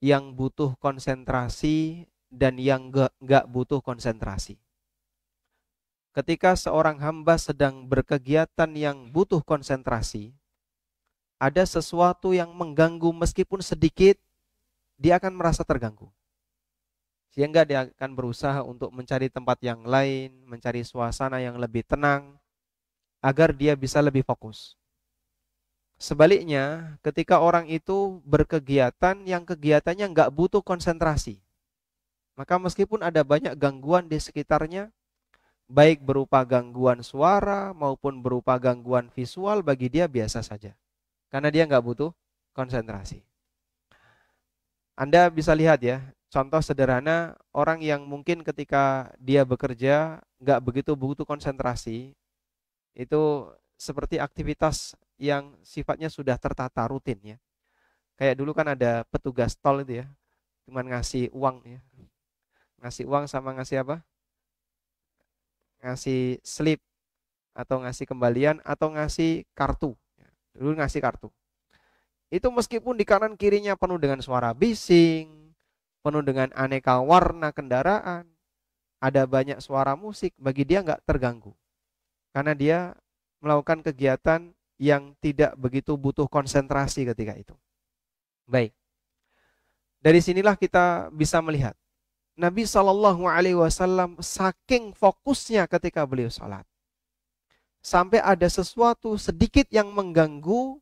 yang butuh konsentrasi dan yang nggak butuh konsentrasi. Ketika seorang hamba sedang berkegiatan yang butuh konsentrasi, ada sesuatu yang mengganggu meskipun sedikit, dia akan merasa terganggu. Sehingga dia akan berusaha untuk mencari tempat yang lain, mencari suasana yang lebih tenang, agar dia bisa lebih fokus. Sebaliknya, ketika orang itu berkegiatan yang kegiatannya nggak butuh konsentrasi, maka meskipun ada banyak gangguan di sekitarnya, baik berupa gangguan suara maupun berupa gangguan visual, bagi dia biasa saja. Karena dia nggak butuh konsentrasi. Anda bisa lihat ya, contoh sederhana orang yang mungkin ketika dia bekerja nggak begitu butuh konsentrasi, itu seperti aktivitas yang sifatnya sudah tertata rutin ya. Kayak dulu kan ada petugas tol itu ya, cuman ngasih uang ya. Ngasih uang sama ngasih apa? Ngasih slip atau ngasih kembalian atau ngasih kartu. Dulu ngasih kartu. Itu meskipun di kanan kirinya penuh dengan suara bising, penuh dengan aneka warna kendaraan, ada banyak suara musik, bagi dia nggak terganggu. Karena dia melakukan kegiatan yang tidak begitu butuh konsentrasi ketika itu. Baik, dari sinilah kita bisa melihat Nabi Shallallahu Alaihi Wasallam saking fokusnya ketika beliau sholat, sampai ada sesuatu sedikit yang mengganggu,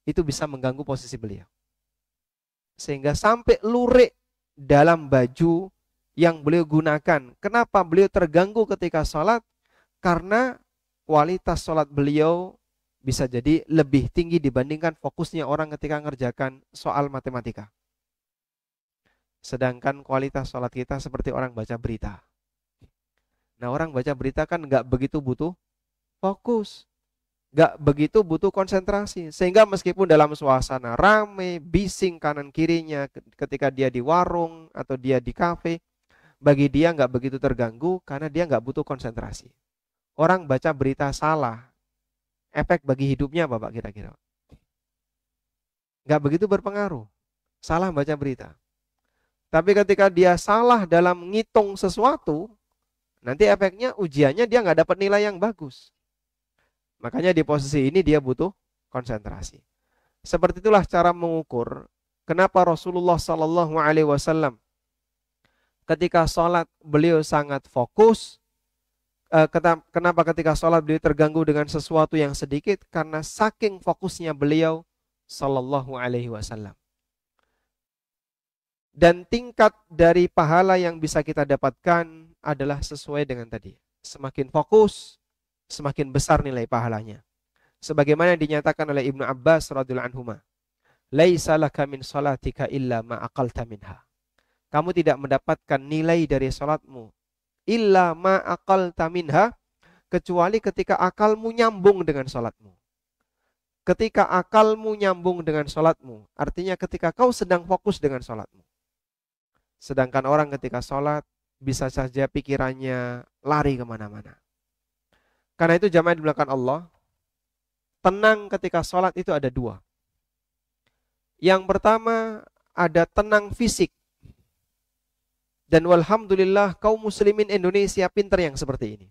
itu bisa mengganggu posisi beliau. Sehingga sampai lurik dalam baju yang beliau gunakan. Kenapa beliau terganggu ketika sholat? Karena kualitas sholat beliau bisa jadi lebih tinggi dibandingkan fokusnya orang ketika mengerjakan soal matematika. Sedangkan kualitas sholat kita seperti orang baca berita. Nah, orang baca berita kan nggak begitu butuh fokus, nggak begitu butuh konsentrasi. Sehingga meskipun dalam suasana rame, bising kanan kirinya, ketika dia di warung atau dia di kafe, bagi dia nggak begitu terganggu karena dia nggak butuh konsentrasi. Orang baca berita salah, efek bagi hidupnya apa Pak kira-kira? Nggak begitu berpengaruh. Salah baca berita. Tapi ketika dia salah dalam ngitung sesuatu, nanti efeknya ujiannya dia nggak dapat nilai yang bagus. Makanya di posisi ini dia butuh konsentrasi. Seperti itulah cara mengukur kenapa Rasulullah Sallallahu Alaihi Wasallam ketika sholat beliau sangat fokus. Kenapa ketika sholat beliau terganggu dengan sesuatu yang sedikit? Karena saking fokusnya beliau Sallallahu Alaihi Wasallam. Dan tingkat dari pahala yang bisa kita dapatkan adalah sesuai dengan tadi. Semakin fokus, semakin besar nilai pahalanya. Sebagaimana dinyatakan oleh Ibnu Abbas radhiyallahu anhuma, "Laisa laka min salatika illa ma aqalta minha." Kamu tidak mendapatkan nilai dari salatmu illa ma aqalta minha, kecuali ketika akalmu nyambung dengan salatmu. Ketika akalmu nyambung dengan salatmu, artinya ketika kau sedang fokus dengan salatmu. Sedangkan orang ketika sholat bisa saja pikirannya lari kemana-mana. Karena itu jamaah dimulakan Allah, tenang ketika sholat itu ada dua. Yang pertama ada tenang fisik. Dan walhamdulillah kaum muslimin Indonesia pintar yang seperti ini.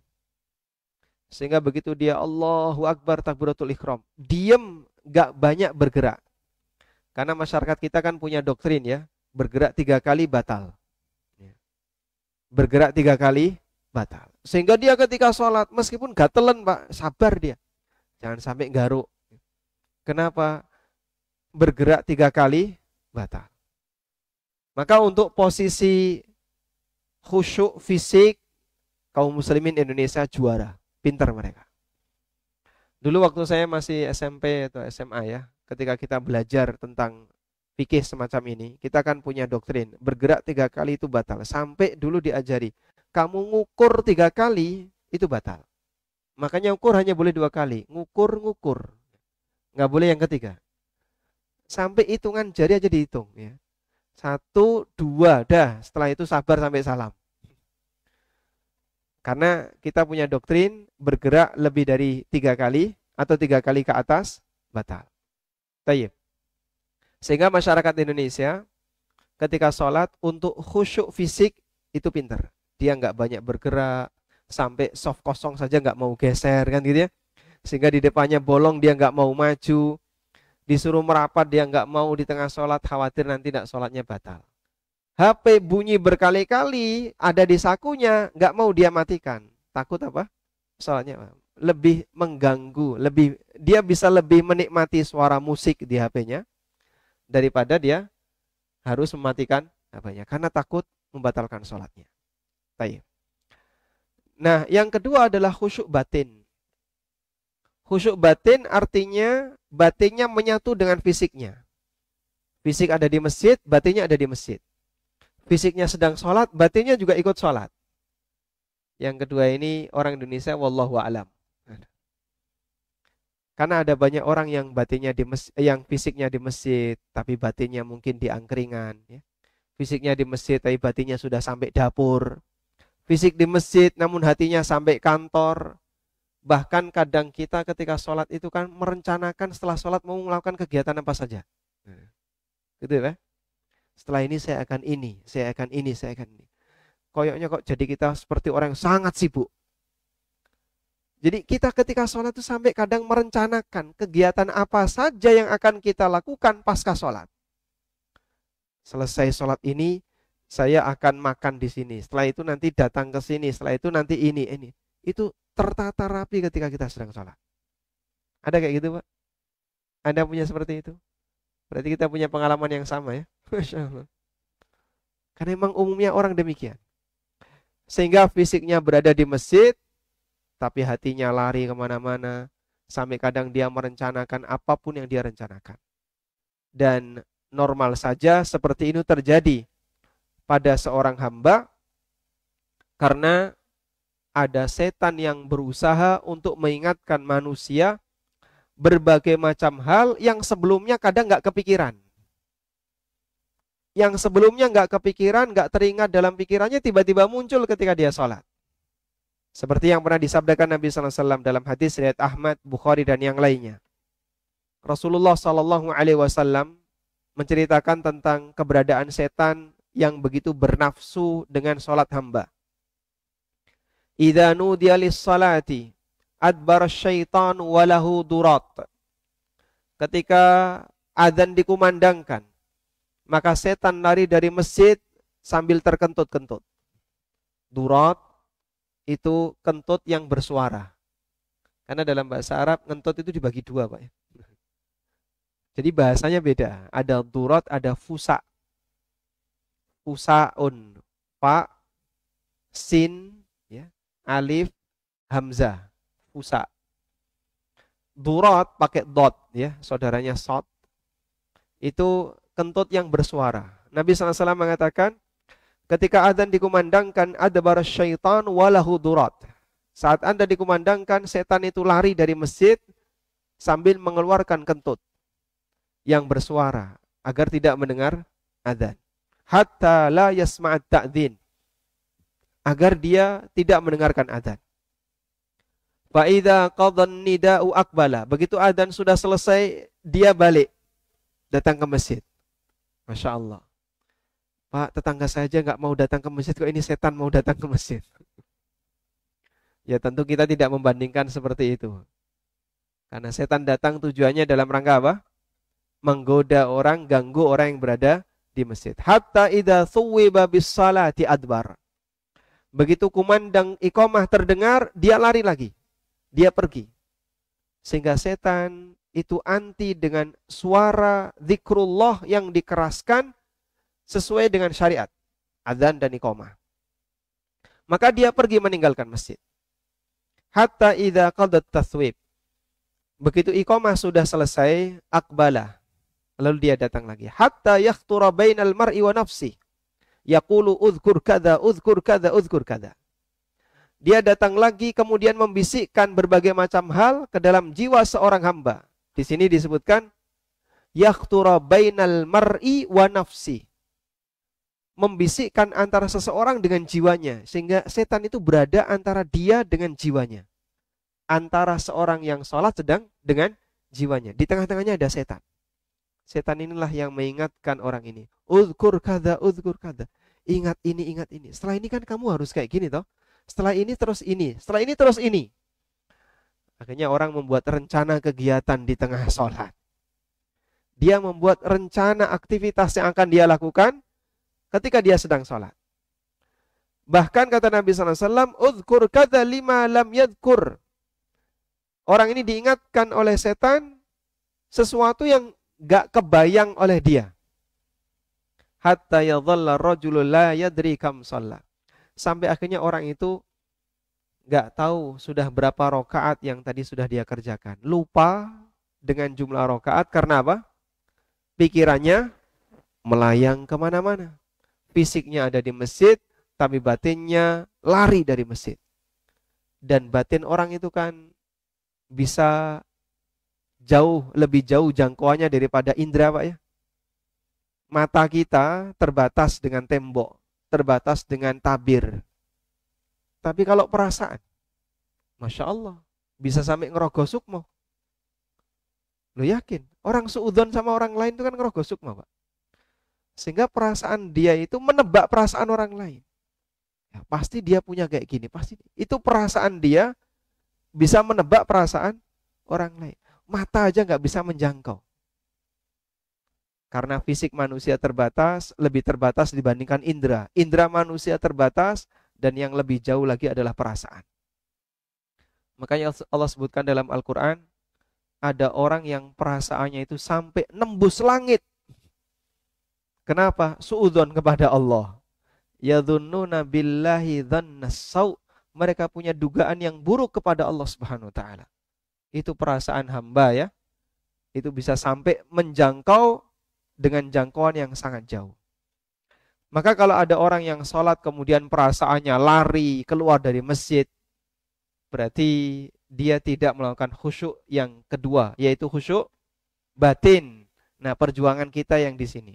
Sehingga begitu dia Allahu Akbar takbiratul ihram, diem, gak banyak bergerak. Karena masyarakat kita kan punya doktrin ya, bergerak 3 kali batal. Bergerak 3 kali batal. Sehingga dia ketika sholat, meskipun gatelan Pak, sabar dia. Jangan sampai garuk. Kenapa? Bergerak 3 kali batal. Maka untuk posisi khusyuk fisik, kaum muslimin Indonesia juara. Pintar mereka. Dulu waktu saya masih SMP atau SMA ya, ketika kita belajar tentang fikih semacam ini, kita kan punya doktrin, bergerak 3 kali itu batal. Sampai dulu diajari, kamu ngukur 3 kali, itu batal. Makanya ukur hanya boleh 2 kali. Ngukur. Nggak boleh yang ketiga. Sampai hitungan jari aja dihitung. Ya. 1, 2, dah. Setelah itu sabar sampai salam. Karena kita punya doktrin, bergerak lebih dari 3 kali, atau 3 kali ke atas, batal. Tayyib. Sehingga masyarakat Indonesia ketika sholat untuk khusyuk fisik itu pinter. Dia nggak banyak bergerak, sampai soft kosong saja nggak mau geser kan gitu ya. Sehingga di depannya bolong dia nggak mau maju, disuruh merapat dia nggak mau di tengah sholat, khawatir nanti tidak sholatnya batal. HP bunyi berkali-kali ada di sakunya, nggak mau dia matikan. Takut apa? Sholatnya lebih mengganggu, dia bisa lebih menikmati suara musik di HP-nya daripada dia harus mematikan HP-nya karena takut membatalkan sholatnya. Baik. Nah, yang kedua adalah khusyuk batin. Khusyuk batin artinya batinnya menyatu dengan fisiknya. Fisik ada di masjid, batinnya ada di masjid. Fisiknya sedang sholat, batinnya juga ikut sholat. Yang kedua ini orang Indonesia, wallahu a'lam. Karena ada banyak orang yang batinnya yang fisiknya di masjid, tapi batinnya mungkin di angkringan. Ya. Fisiknya di masjid, tapi batinnya sudah sampai dapur. Fisik di masjid, namun hatinya sampai kantor. Bahkan kadang kita ketika sholat itu kan merencanakan setelah sholat mau melakukan kegiatan apa saja. Gitu ya. Setelah ini saya akan ini, saya akan ini, saya akan ini. Koyoknya kok jadi kita seperti orang yang sangat sibuk. Jadi kita ketika sholat itu sampai kadang merencanakan kegiatan apa saja yang akan kita lakukan pasca sholat. Selesai sholat ini, saya akan makan di sini. Setelah itu nanti datang ke sini. Setelah itu nanti ini. Itu tertata rapi ketika kita sedang sholat. Ada kayak gitu, Pak? Anda punya seperti itu? Berarti kita punya pengalaman yang sama ya. Masya Allah. Karena memang umumnya orang demikian. Sehingga fisiknya berada di masjid, tapi hatinya lari kemana-mana. Sampai kadang dia merencanakan apapun yang dia rencanakan. Dan normal saja seperti itu terjadi pada seorang hamba. Karena ada setan yang berusaha untuk mengingatkan manusia berbagai macam hal yang sebelumnya kadang nggak kepikiran. Yang sebelumnya nggak kepikiran, nggak teringat dalam pikirannya, tiba-tiba muncul ketika dia sholat. Seperti yang pernah disabdakan Nabi SAW dalam hadis riwayat Ahmad, Bukhari dan yang lainnya. Rasulullah SAW menceritakan tentang keberadaan setan yang begitu bernafsu dengan sholat hamba. Idza nudiya lis-salati adbara syaitan walahu durat. Ketika azan dikumandangkan, maka setan lari dari masjid sambil terkentut-kentut. Durat itu kentut yang bersuara. Karena dalam bahasa Arab ngentut itu dibagi dua, Pak. Jadi bahasanya beda. Ada durat, ada fusa. Fusaun, fa, sin, ya, alif, hamzah. Fusa. Durat pakai dot, ya, saudaranya sod. Itu kentut yang bersuara. Nabi SAW mengatakan, ketika adzan dikumandangkan, adbar syaitan walahu durat. Saat Anda dikumandangkan, setan itu lari dari masjid sambil mengeluarkan kentut yang bersuara agar tidak mendengar adzan. Hatta la yasma'at ta'dzin. Agar dia tidak mendengarkan adzan. Fa idza qadha nida'u aqbala. Begitu adzan sudah selesai, dia balik datang ke masjid. Masya Allah. Pak, tetangga saya aja nggak mau datang ke masjid, kok ini setan mau datang ke masjid. Ya tentu kita tidak membandingkan seperti itu. Karena setan datang tujuannya dalam rangka apa? Menggoda orang, ganggu orang yang berada di masjid. Hatta idza thuwiba bis salati adbar. Begitu kumandang iqamah terdengar, dia lari lagi. Dia pergi. Sehingga setan itu anti dengan suara zikrullah yang dikeraskan sesuai dengan syariat, adzan dan iqamah. Maka dia pergi meninggalkan masjid. Hatta idza qadat tathwib. Begitu iqamah sudah selesai, aqbala. Lalu dia datang lagi. Hatta yakhtura bainal mar'i wa nafsi. Yaqulu udhkur kadza, udhkur kadza, udhkur kadza. Dia datang lagi kemudian membisikkan berbagai macam hal ke dalam jiwa seorang hamba. Di sini disebutkan yakhtura bainal mar'i wa nafsi. Membisikkan antara seseorang dengan jiwanya, sehingga setan itu berada antara dia dengan jiwanya. Antara seorang yang sholat sedang dengan jiwanya. Di tengah-tengahnya ada setan. Setan inilah yang mengingatkan orang ini. Uzkur kada, uzkur kada. Ingat ini, ingat ini. Setelah ini kan kamu harus kayak gini toh. Setelah ini terus ini. Setelah ini terus ini. Akhirnya orang membuat rencana kegiatan di tengah sholat. Dia membuat rencana aktivitas yang akan dia lakukan ketika dia sedang sholat. Bahkan kata Nabi SAW, Uzkur kada lima lam yadkur. Orang ini diingatkan oleh setan sesuatu yang gak kebayang oleh dia. Hatta yadhalla rajulu la yadri kam shalla. Sampai akhirnya orang itu gak tahu sudah berapa rakaat yang tadi sudah dia kerjakan. Lupa dengan jumlah rakaat karena apa? Pikirannya melayang kemana-mana. Fisiknya ada di masjid, tapi batinnya lari dari masjid. Dan batin orang itu kan bisa lebih jauh jangkauannya daripada indera, Pak ya. Mata kita terbatas dengan tembok, terbatas dengan tabir. Tapi kalau perasaan, Masya Allah, bisa sampai ngerogoh sukmo. Lo yakin? Orang suudzon sama orang lain itu kan ngerogoh sukmo, Pak. Sehingga perasaan dia itu menebak perasaan orang lain. Ya, pasti dia punya kayak gini, pasti. Itu perasaan dia bisa menebak perasaan orang lain. Mata aja nggak bisa menjangkau. Karena fisik manusia terbatas, lebih terbatas dibandingkan indera. Indera manusia terbatas, dan yang lebih jauh lagi adalah perasaan. Makanya Allah sebutkan dalam Al-Quran, ada orang yang perasaannya itu sampai nembus langit. Kenapa? Suudzon kepada Allah. Yadhunnuna billahi dhannas saw. Mereka punya dugaan yang buruk kepada Allah Subhanahu wa taala. Itu perasaan hamba ya. Itu bisa sampai menjangkau dengan jangkauan yang sangat jauh. Maka kalau ada orang yang sholat kemudian perasaannya lari keluar dari masjid, berarti dia tidak melakukan khusyuk yang kedua, yaitu khusyuk batin. Nah, perjuangan kita yang di sini.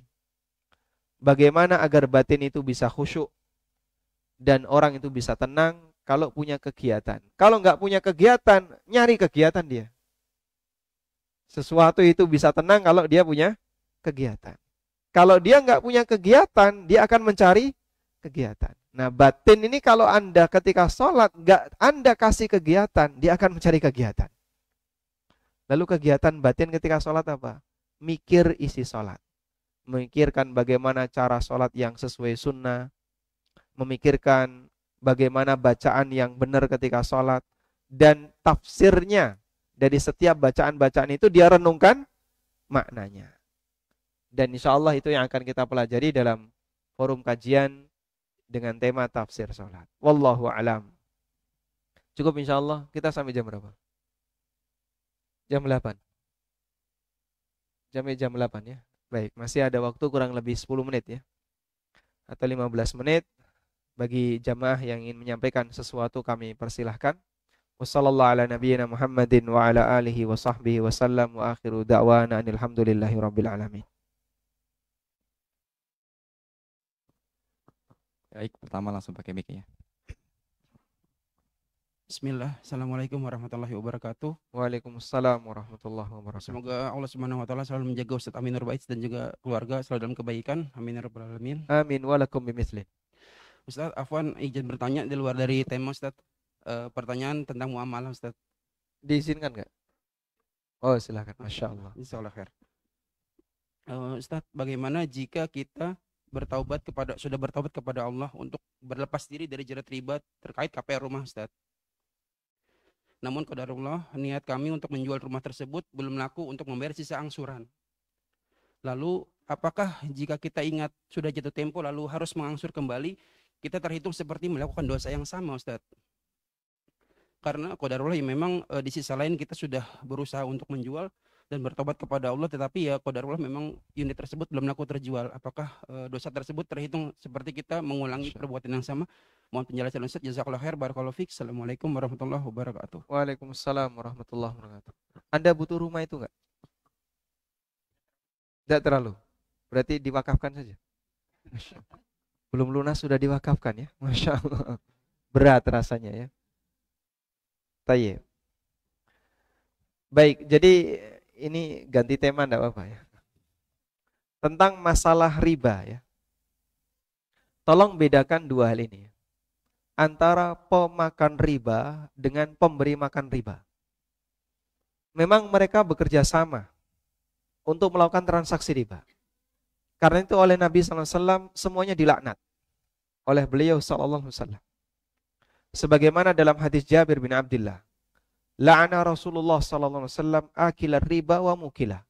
Bagaimana agar batin itu bisa khusyuk dan orang itu bisa tenang kalau punya kegiatan. Kalau nggak punya kegiatan, nyari kegiatan dia. Sesuatu itu bisa tenang kalau dia punya kegiatan. Kalau dia nggak punya kegiatan, dia akan mencari kegiatan. Nah, batin ini kalau Anda ketika sholat, nggak Anda kasih kegiatan, dia akan mencari kegiatan. Lalu kegiatan batin ketika sholat apa? Mikir isi sholat. Memikirkan bagaimana cara sholat yang sesuai sunnah. Memikirkan bagaimana bacaan yang benar ketika sholat. Dan tafsirnya dari setiap bacaan-bacaan itu dia renungkan maknanya. Dan insya Allah itu yang akan kita pelajari dalam forum kajian dengan tema tafsir sholat. Wallahu a'lam. Cukup insya Allah. Kita sampai jam berapa? Jam 8. Sampai jam 8 ya. Baik, masih ada waktu kurang lebih 10 menit ya. Atau 15 menit. Bagi jamaah yang ingin menyampaikan sesuatu kami persilahkan. Wassallallahu ala nabiyyina Muhammadin wa ala alihi wa sahbihi wa sallam wa akhiru da'wana anilhamdulillahi rabbil alamin. Baik, pertama langsung pakai mic ya. Bismillah, Assalamualaikum warahmatullahi wabarakatuh. Waalaikumsalam warahmatullahi wabarakatuh. Semoga Allah Subhanahu wa taala selalu menjaga Ustaz Amin Nur Baiz dan juga keluarga selalu dalam kebaikan. Amin ya rabbal alamin. Amin walakum bimithli. Ustaz, afwan izin bertanya di luar dari tema Ustaz. Pertanyaan tentang muamalah Ustaz. Diizinkan enggak? Oh, silakan. Masya Allah. Insyaallah khair. Ustaz, bagaimana jika kita sudah bertaubat kepada Allah untuk berlepas diri dari jerat riba terkait KPR rumah Ustaz? Namun qadarullah niat kami untuk menjual rumah tersebut belum laku untuk membayar sisa angsuran. Lalu apakah jika kita ingat sudah jatuh tempo lalu harus mengangsur kembali, kita terhitung seperti melakukan dosa yang sama Ustaz? Karena qadarullah ya memang di sisa lain kita sudah berusaha untuk menjual dan bertobat kepada Allah, tetapi ya qadarullah memang unit tersebut belum laku terjual. Apakah dosa tersebut terhitung seperti kita mengulangi perbuatan yang sama? Mohon penjelasan Ustaz. Jazakallahu khair, barakallahu fiik. Assalamualaikum warahmatullahi wabarakatuh. Waalaikumsalam warahmatullahi wabarakatuh. Anda butuh rumah itu enggak? Tidak terlalu. Berarti diwakafkan saja. Belum lunas sudah diwakafkan ya. Masya Allah. Berat rasanya ya. Tayyib. Baik, jadi ini ganti tema enggak apa-apa ya. tentang masalah riba ya. Tolong bedakan dua hal ini. Antara pemakan riba dengan pemberi makan riba. Memang mereka bekerja sama untuk melakukan transaksi riba. Karena itu oleh Nabi SAW semuanya dilaknat oleh beliau SAW. Sebagaimana dalam hadis Jabir bin Abdullah, la'ana Rasulullah SAW akilar riba wa mukilah,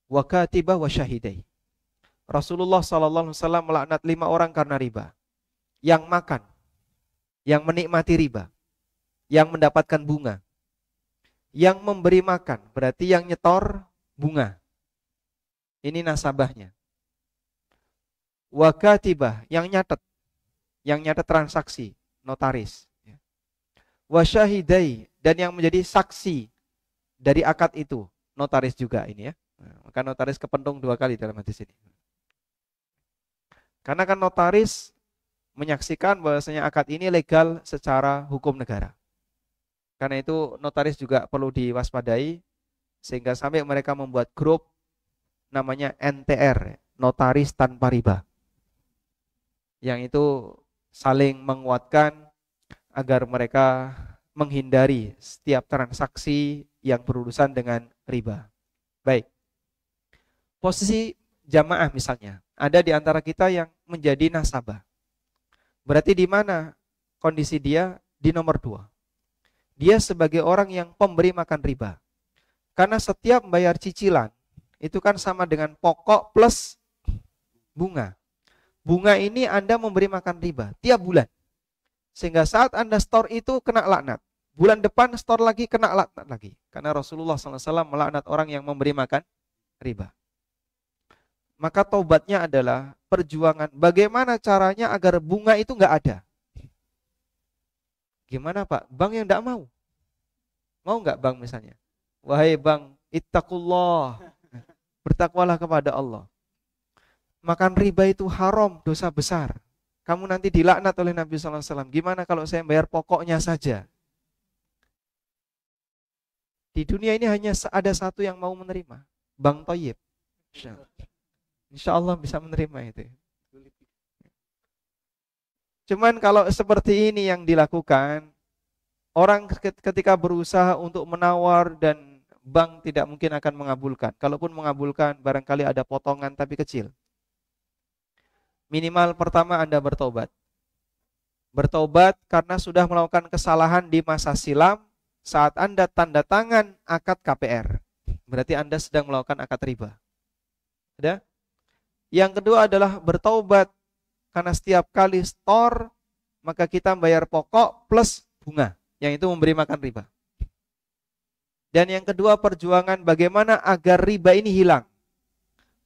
wa katibah wa syahidai. Rasulullah SAW melaknat 5 orang karena riba. Yang makan, yang menikmati riba, yang mendapatkan bunga, yang memberi makan, berarti yang nyetor bunga. Ini nasabahnya. Wa katibah, yang nyatet transaksi, notaris. Wa syahidai, dan yang menjadi saksi dari akad itu, notaris juga ini ya. Maka notaris kepentung 2 kali dalam hadis ini. Karena kan notaris menyaksikan bahwasanya akad ini legal secara hukum negara. Karena itu notaris juga perlu diwaspadai, sehingga sampai mereka membuat grup namanya NTR, notaris tanpa riba. Yang itu saling menguatkan agar mereka menghindari setiap transaksi yang berurusan dengan riba. Baik. Posisi jamaah misalnya, ada di antara kita yang menjadi nasabah. Berarti di mana kondisi dia? Di nomor 2. Dia sebagai orang yang pemberi makan riba. Karena setiap membayar cicilan, itu kan sama dengan pokok plus bunga. Bunga ini Anda memberi makan riba tiap bulan. Sehingga saat Anda store itu kena laknat. Bulan depan store lagi kena laknat lagi. Karena Rasulullah SAW melaknat orang yang memberi makan riba. Maka taubatnya adalah perjuangan bagaimana caranya agar bunga itu nggak ada. Gimana Pak? Bank yang nggak mau. Mau nggak bank misalnya? Wahai bank, ittaqullah. Bertakwalah kepada Allah. Makan riba itu haram, dosa besar. Kamu nanti dilaknat oleh Nabi SAW. Gimana kalau saya bayar pokoknya saja? Di dunia ini hanya ada satu yang mau menerima. Bank Thayyib. Insya Allah bisa menerima itu. Cuman kalau seperti ini yang dilakukan, orang ketika berusaha untuk menawar dan bank tidak mungkin akan mengabulkan. Kalaupun mengabulkan, barangkali ada potongan tapi kecil. Minimal pertama Anda bertobat. Bertobat karena sudah melakukan kesalahan di masa silam saat Anda tanda tangan akad KPR. Berarti Anda sedang melakukan akad riba. Ada? Yang kedua adalah bertaubat karena setiap kali store maka kita bayar pokok plus bunga, yang itu memberi makan riba. Dan yang kedua perjuangan bagaimana agar riba ini hilang.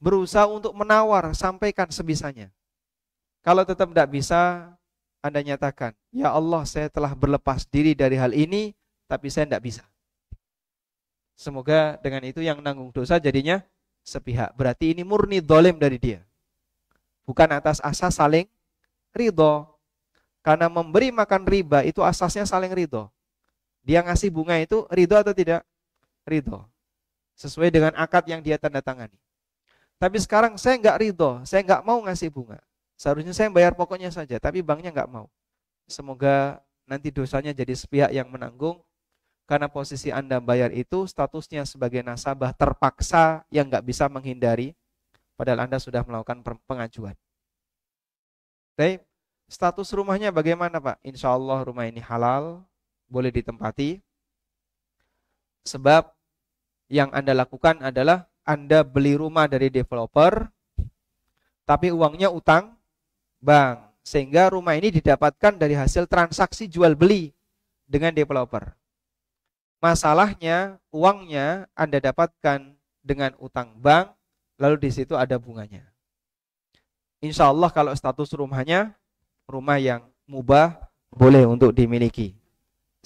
Berusaha untuk menawar, sampaikan sebisanya. Kalau tetap tidak bisa, Anda nyatakan, ya Allah saya telah berlepas diri dari hal ini, tapi saya tidak bisa. Semoga dengan itu yang nanggung dosa jadinya sepihak. Berarti ini murni zalim dari dia. Bukan atas asas saling ridho. Karena memberi makan riba itu asasnya saling ridho. Dia ngasih bunga itu ridho atau tidak? Ridho. Sesuai dengan akad yang dia tanda tangani. Tapi sekarang saya nggak ridho, saya nggak mau ngasih bunga. Seharusnya saya bayar pokoknya saja, tapi banknya nggak mau. Semoga nanti dosanya jadi sepihak yang menanggung. Karena posisi Anda bayar itu statusnya sebagai nasabah terpaksa yang nggak bisa menghindari, padahal Anda sudah melakukan pengajuan. Baik, status rumahnya bagaimana Pak? Insya Allah rumah ini halal, boleh ditempati. Sebab yang Anda lakukan adalah Anda beli rumah dari developer, tapi uangnya utang bank. Sehingga rumah ini didapatkan dari hasil transaksi jual beli dengan developer. Masalahnya uangnya Anda dapatkan dengan utang bank, lalu di situ ada bunganya. Insya Allah kalau status rumahnya rumah yang mubah, boleh untuk dimiliki.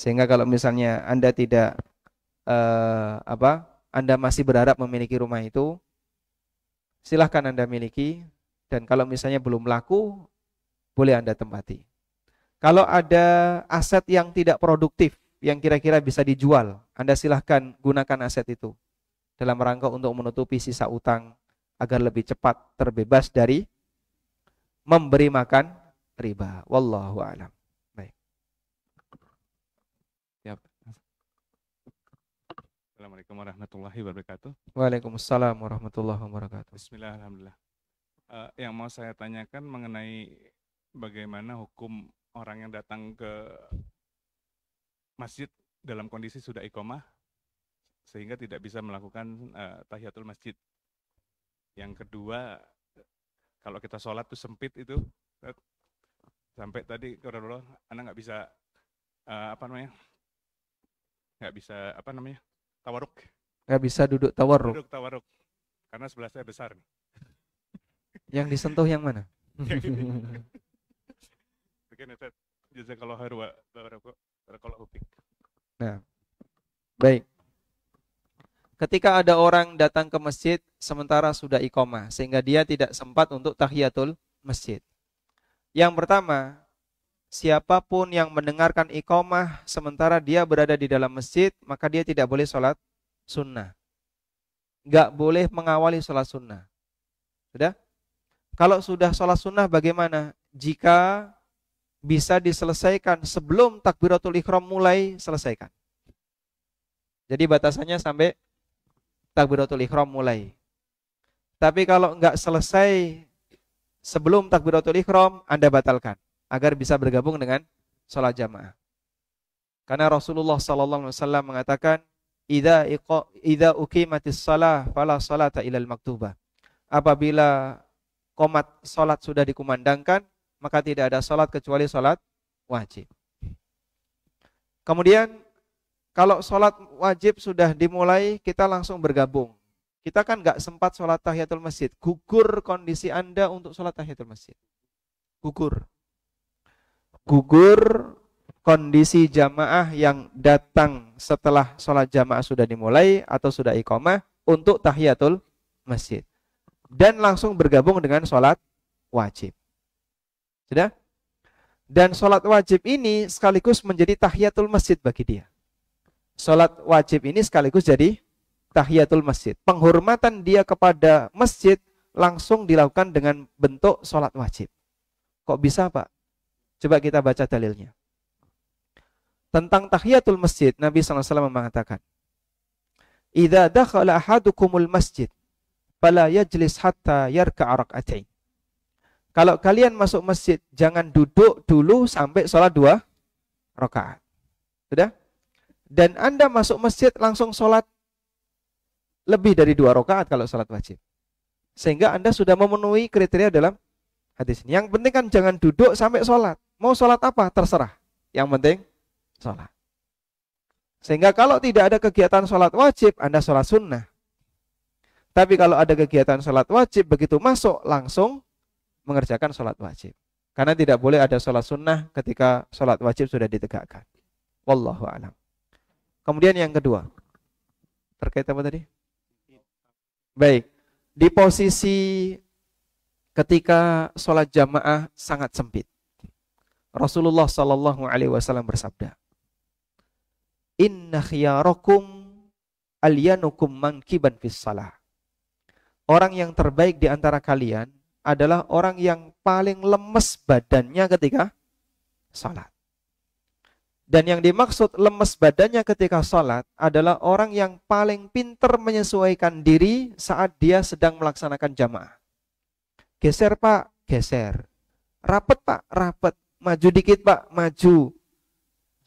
Sehingga kalau misalnya Anda tidak Anda masih berharap memiliki rumah itu, silahkan Anda miliki. Dan kalau misalnya belum laku, boleh Anda tempati. Kalau ada aset yang tidak produktif, yang kira-kira bisa dijual, Anda silahkan gunakan aset itu dalam rangka untuk menutupi sisa utang agar lebih cepat terbebas dari memberi makan riba. Wallahu a'lam. Baik. Siap. Assalamualaikum warahmatullahi wabarakatuh. Waalaikumsalam warahmatullahi wabarakatuh. Bismillah, alhamdulillah. Yang mau saya tanyakan mengenai bagaimana hukum orang yang datang ke masjid dalam kondisi sudah iqomah sehingga tidak bisa melakukan tahiyatul masjid. Yang kedua, kalau kita sholat tuh sempit itu, sampai tadi kalau anak nggak bisa tawaruk. Nggak bisa duduk tawarruk. Duduk tawaruk, karena sebelah saya besar nih. Yang disentuh yang mana? Nah, baik. Ketika ada orang datang ke masjid sementara sudah iqomah, sehingga dia tidak sempat untuk tahiyatul masjid. Yang pertama, siapapun yang mendengarkan iqomah sementara dia berada di dalam masjid, maka dia tidak boleh sholat sunnah. Nggak boleh mengawali sholat sunnah. Sudah? Kalau sudah sholat sunnah bagaimana? Jika bisa diselesaikan sebelum takbiratul ihram mulai, selesaikan. Jadi batasannya sampai takbiratul ihram mulai. Tapi kalau enggak selesai sebelum takbiratul ihram, Anda batalkan agar bisa bergabung dengan sholat jamaah. Karena Rasulullah sallallahu alaihi wasallam mengatakan, "Idza uqimatis shalah fala sholata ilal maktubah." Apabila qomat sholat sudah dikumandangkan, maka tidak ada sholat kecuali sholat wajib. Kemudian kalau sholat wajib sudah dimulai, kita langsung bergabung. Kita kan nggak sempat sholat tahiyatul masjid. Gugur kondisi Anda untuk sholat tahiyatul masjid. Gugur. Gugur kondisi jamaah yang datang setelah sholat jamaah sudah dimulai atau sudah iqamah untuk tahiyatul masjid. Dan langsung bergabung dengan sholat wajib. Sudah? Dan sholat wajib ini sekaligus menjadi tahiyatul masjid bagi dia. Sholat wajib ini sekaligus jadi tahiyatul masjid. Penghormatan dia kepada masjid langsung dilakukan dengan bentuk sholat wajib. Kok bisa, Pak? Coba kita baca dalilnya. Tentang tahiyatul masjid, Nabi SAW mengatakan, "Idza dakhala ahadukumul masjid, fala yajlis hatta yarka'a rak'atain." Kalau kalian masuk masjid, jangan duduk dulu sampai sholat 2 rakaat. Sudah? Dan Anda masuk masjid langsung sholat lebih dari 2 rakaat kalau sholat wajib. Sehingga Anda sudah memenuhi kriteria dalam hadis ini. Yang penting kan jangan duduk sampai sholat. Mau sholat apa? Terserah. Yang penting sholat. Sehingga kalau tidak ada kegiatan sholat wajib, Anda sholat sunnah. Tapi kalau ada kegiatan sholat wajib, begitu masuk langsung mengerjakan sholat wajib. Karena tidak boleh ada sholat sunnah ketika sholat wajib sudah ditegakkan. Wallahu a'lam. Kemudian yang kedua, terkait apa tadi? Baik, di posisi ketika sholat jamaah sangat sempit, Rasulullah Sallallahu Alaihi Wasallam bersabda, "Inna khiyarakum alyanukum mankiban fis salah." Orang yang terbaik di antara kalian adalah orang yang paling lemes badannya ketika sholat. Dan yang dimaksud lemes badannya ketika sholat adalah orang yang paling pintar menyesuaikan diri saat dia sedang melaksanakan jamaah. Geser Pak, geser. Rapet Pak, rapet. Maju dikit Pak, maju.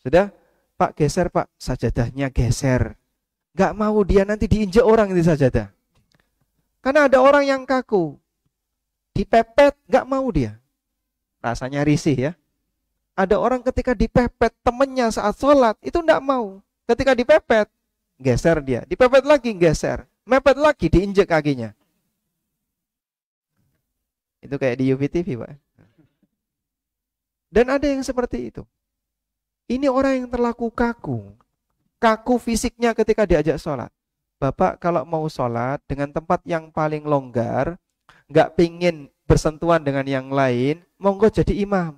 Sudah? Pak geser Pak, sajadahnya geser. Gak mau dia nanti diinjak orang di sajadah. Karena ada orang yang kaku. Dipepet, gak mau dia. Rasanya risih ya. Ada orang ketika dipepet temennya saat sholat, itu gak mau. Ketika dipepet, geser dia. Dipepet lagi, geser. Mepet lagi, diinjek kakinya. Itu kayak di UVTV Pak. Dan ada yang seperti itu. Ini orang yang terlaku kaku. Kaku fisiknya ketika diajak sholat. Bapak kalau mau sholat dengan tempat yang paling longgar, gak pingin bersentuhan dengan yang lain, monggo jadi imam.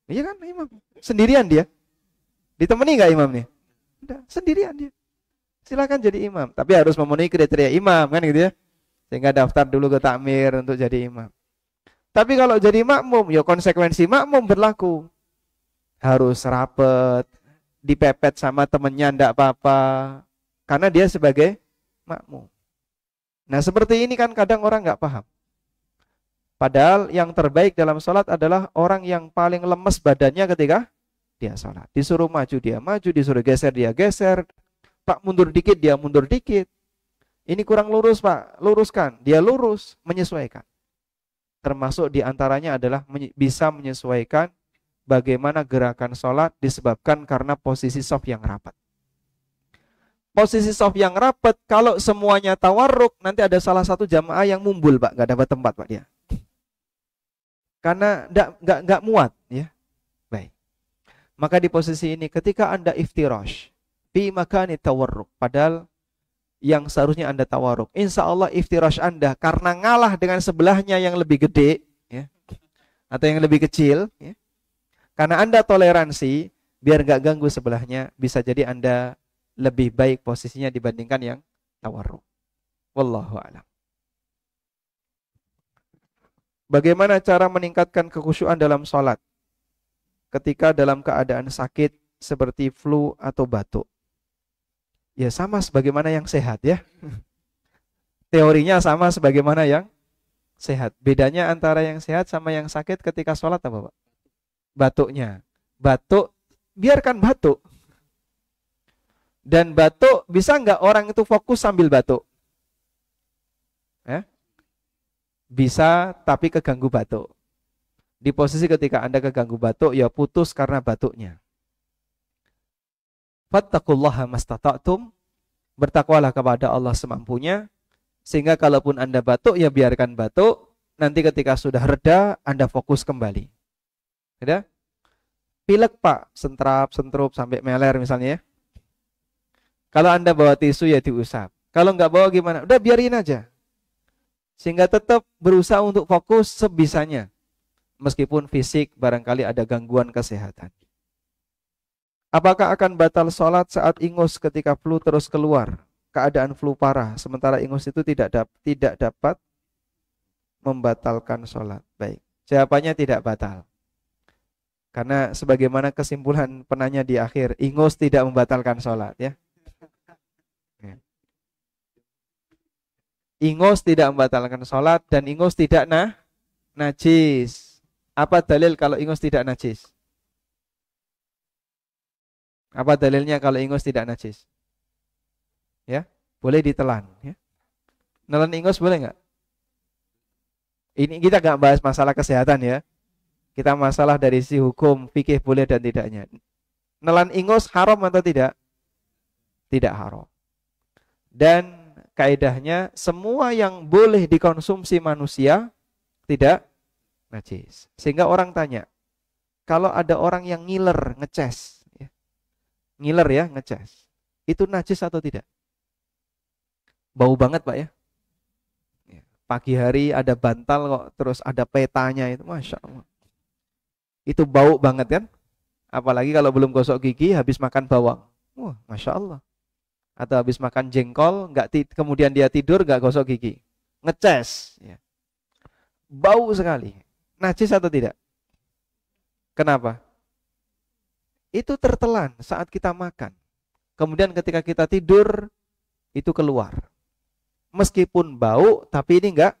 Iya kan imam? Sendirian dia? Ditemani gak imamnya? Tidak, sendirian dia. Silakan jadi imam. Tapi harus memenuhi kriteria imam kan gitu ya. Sehingga daftar dulu ke takmir untuk jadi imam. Tapi kalau jadi makmum, ya konsekuensi makmum berlaku. Harus rapet, dipepet sama temennya ndak apa-apa. Karena dia sebagai makmum. Nah seperti ini kan kadang orang nggak paham. Padahal yang terbaik dalam sholat adalah orang yang paling lemes badannya ketika dia sholat. Disuruh maju dia maju, disuruh geser dia geser. Pak mundur dikit dia mundur dikit. Ini kurang lurus Pak, luruskan. Dia lurus, menyesuaikan. Termasuk diantaranya adalah bisa menyesuaikan bagaimana gerakan sholat disebabkan karena posisi shaf yang rapat. Posisi shaf yang rapat, kalau semuanya tawarruk, nanti ada salah satu jamaah yang mumbul Pak, nggak dapat tempat Pak dia. Karena nggak muat ya. Baik. Maka di posisi ini ketika Anda iftirash fi makani tawarruk, padahal yang seharusnya Anda tawarruk, insya Allah iftirash Anda karena ngalah dengan sebelahnya yang lebih gede ya, atau yang lebih kecil ya, karena Anda toleransi biar nggak ganggu sebelahnya, bisa jadi Anda lebih baik posisinya dibandingkan yang tawarruk. Wallahu a'lam. Bagaimana cara meningkatkan kekhusyuan dalam sholat ketika dalam keadaan sakit seperti flu atau batuk? Ya sama sebagaimana yang sehat ya. Teorinya sama sebagaimana yang sehat. Bedanya antara yang sehat sama yang sakit ketika sholat apa Pak? Batuknya. Batuk, biarkan batuk. Dan batuk, bisa nggak orang itu fokus sambil batuk? Bisa, tapi keganggu batuk. Di posisi ketika Anda keganggu batuk, ya putus karena batuknya. Fattaqullaha mastata'tum, bertakwalah kepada Allah semampunya, sehingga kalaupun Anda batuk, ya biarkan batuk, nanti ketika sudah reda, Anda fokus kembali. Sudah? Pilek Pak, sentrap, sentrup, sampai meler misalnya ya. Kalau Anda bawa tisu, ya diusap. Kalau nggak bawa gimana? Udah biarin aja. Sehingga tetap berusaha untuk fokus sebisanya. Meskipun fisik barangkali ada gangguan kesehatan. Apakah akan batal sholat saat ingus ketika flu terus keluar? Keadaan flu parah, sementara ingus itu tidak dapat membatalkan sholat. Baik, jawabannya tidak batal. Karena sebagaimana kesimpulan penanya di akhir, ingus tidak membatalkan sholat ya. Ingus tidak membatalkan sholat dan ingus tidak najis. Apa dalil kalau ingus tidak najis? Apa dalilnya kalau ingus tidak najis? Ya, boleh ditelan. Ya. Nelan ingus boleh nggak? Ini kita nggak bahas masalah kesehatan ya. Kita masalah dari sisi hukum, fikih boleh dan tidaknya. Nelan ingus haram atau tidak? Tidak haram. Dan kaidahnya semua yang boleh dikonsumsi manusia tidak najis. Sehingga orang tanya, kalau ada orang yang ngiler, ngeces, ya. Ngiler ya, ngeces, itu najis atau tidak? Bau banget Pak ya. Pagi hari ada bantal kok, terus ada petanya itu, Masya Allah. Itu bau banget kan? Apalagi kalau belum gosok gigi, habis makan bawang. Wah, Masya Allah. Atau habis makan jengkol, kemudian dia tidur nggak gosok gigi, ngeces, ya. Bau sekali. Najis atau tidak? Kenapa? Itu tertelan saat kita makan. Kemudian ketika kita tidur, itu keluar. Meskipun bau, tapi ini nggak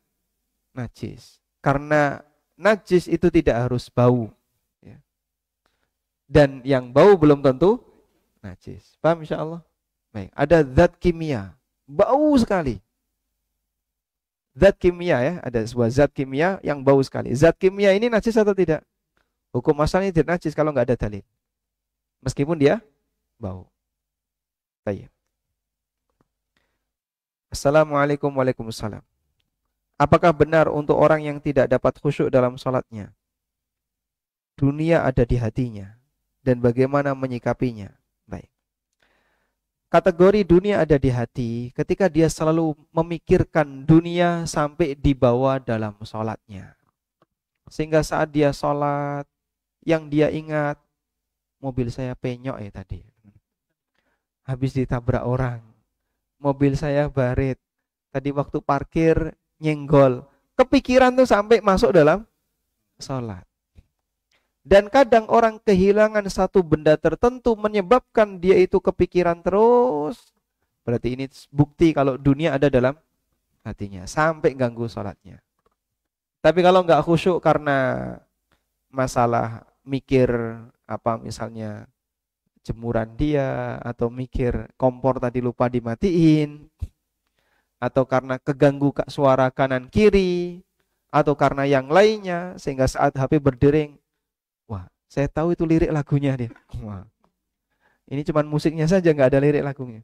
najis. Karena najis itu tidak harus bau. Ya. Dan yang bau belum tentu najis. Paham insya Allah? Baik, ada zat kimia, bau sekali. Zat kimia ya, ada sebuah zat kimia yang bau sekali. Zat kimia ini najis atau tidak? Hukum asalnya tidak najis kalau nggak ada dalil. Meskipun dia bau. Baik. Assalamualaikum warahmatullahi wabarakatuh. Apakah benar untuk orang yang tidak dapat khusyuk dalam sholatnya? Dunia ada di hatinya dan bagaimana menyikapinya? Baik. Kategori dunia ada di hati ketika dia selalu memikirkan dunia sampai dibawa dalam sholatnya. Sehingga saat dia sholat, yang dia ingat, mobil saya penyok ya tadi. Habis ditabrak orang. Mobil saya baret. Tadi waktu parkir nyenggol. Kepikiran tuh sampai masuk dalam sholat. Dan kadang orang kehilangan satu benda tertentu menyebabkan dia itu kepikiran terus. Berarti ini bukti kalau dunia ada dalam hatinya sampai ganggu sholatnya. Tapi kalau nggak khusyuk karena masalah mikir apa misalnya jemuran dia, atau mikir kompor tadi lupa dimatiin, atau karena keganggu suara kanan kiri, atau karena yang lainnya sehingga saat HP berdering, wah saya tahu itu lirik lagunya dia. Wah, ini cuman musiknya saja nggak ada lirik lagunya.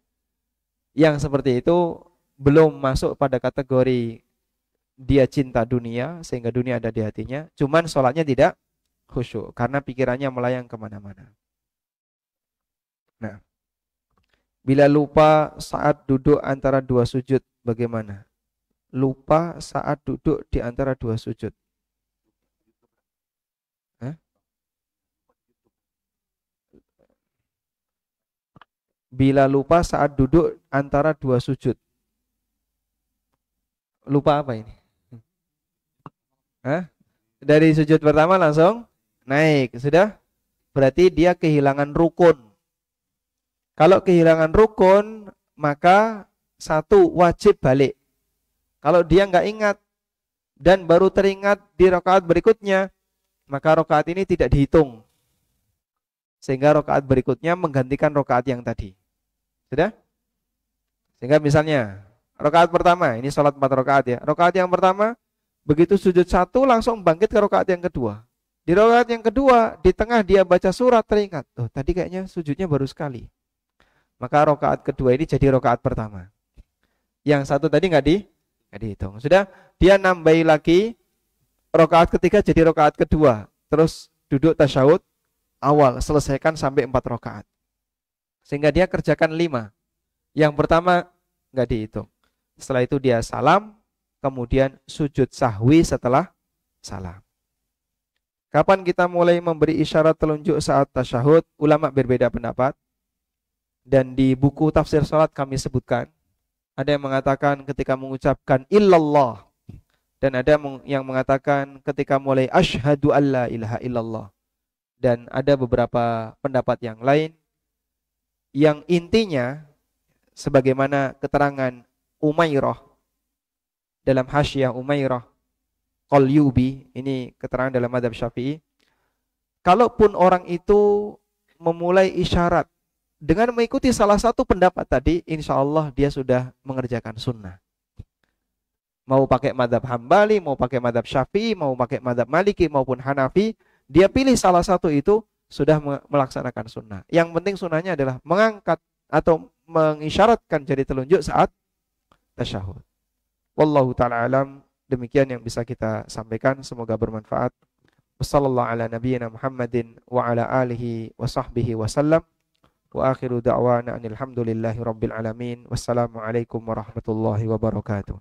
Yang seperti itu belum masuk pada kategori dia cinta dunia sehingga dunia ada di hatinya, cuman sholatnya tidak khusyuk karena pikirannya melayang kemana-mana. Nah, bila lupa saat duduk antara dua sujud, bagaimana? Lupa saat duduk di antara dua sujud. Hah? Bila lupa saat duduk antara dua sujud. Lupa apa ini? Hah? Dari sujud pertama langsung naik, sudah? Berarti dia kehilangan rukun. Kalau kehilangan rukun, maka satu wajib balik. Kalau dia nggak ingat dan baru teringat di rakaat berikutnya, maka rakaat ini tidak dihitung. Sehingga rakaat berikutnya menggantikan rakaat yang tadi. Sudah? Sehingga misalnya rakaat pertama, ini sholat 4 rakaat ya. Rakaat yang pertama, begitu sujud satu langsung bangkit ke rakaat yang kedua. Di rakaat yang kedua, di tengah dia baca surat teringat, oh tadi kayaknya sujudnya baru sekali. Maka rakaat kedua ini jadi rakaat pertama. Yang satu tadi nggak dihitung. Sudah, dia nambahi lagi rakaat ketiga jadi rakaat kedua. Terus duduk tasyahud awal, selesaikan sampai 4 rakaat. Sehingga dia kerjakan 5. Yang pertama nggak dihitung. Setelah itu dia salam, kemudian sujud sahwi setelah salam. Kapan kita mulai memberi isyarat telunjuk saat tasyahud? Ulama berbeda pendapat. Dan di buku tafsir salat kami sebutkan, ada yang mengatakan ketika mengucapkan illallah, dan ada yang mengatakan ketika mulai asyhadu alla ilaha illallah. Dan ada beberapa pendapat yang lain yang intinya sebagaimana keterangan Umairah dalam Hasyiah Umairah Qalyubi, ini keterangan dalam mazhab Syafi'i. Kalaupun orang itu memulai isyarat dengan mengikuti salah satu pendapat tadi, insya Allah dia sudah mengerjakan sunnah. Mau pakai mazhab Hambali, mau pakai mazhab Syafi'i, mau pakai mazhab Maliki maupun Hanafi, dia pilih salah satu itu sudah melaksanakan sunnah. Yang penting sunnahnya adalah mengangkat atau mengisyaratkan jari telunjuk saat tasyahud. Wallahu ta'ala alam, demikian yang bisa kita sampaikan, semoga bermanfaat. Wassallallahu ala nabiyyina Muhammadin wa ala alihi wa sahbihi wa sallam. Wa akhiru da'wana anil hamdulillahi rabbil alamin. Wassalamualaikum warahmatullahi wabarakatuh.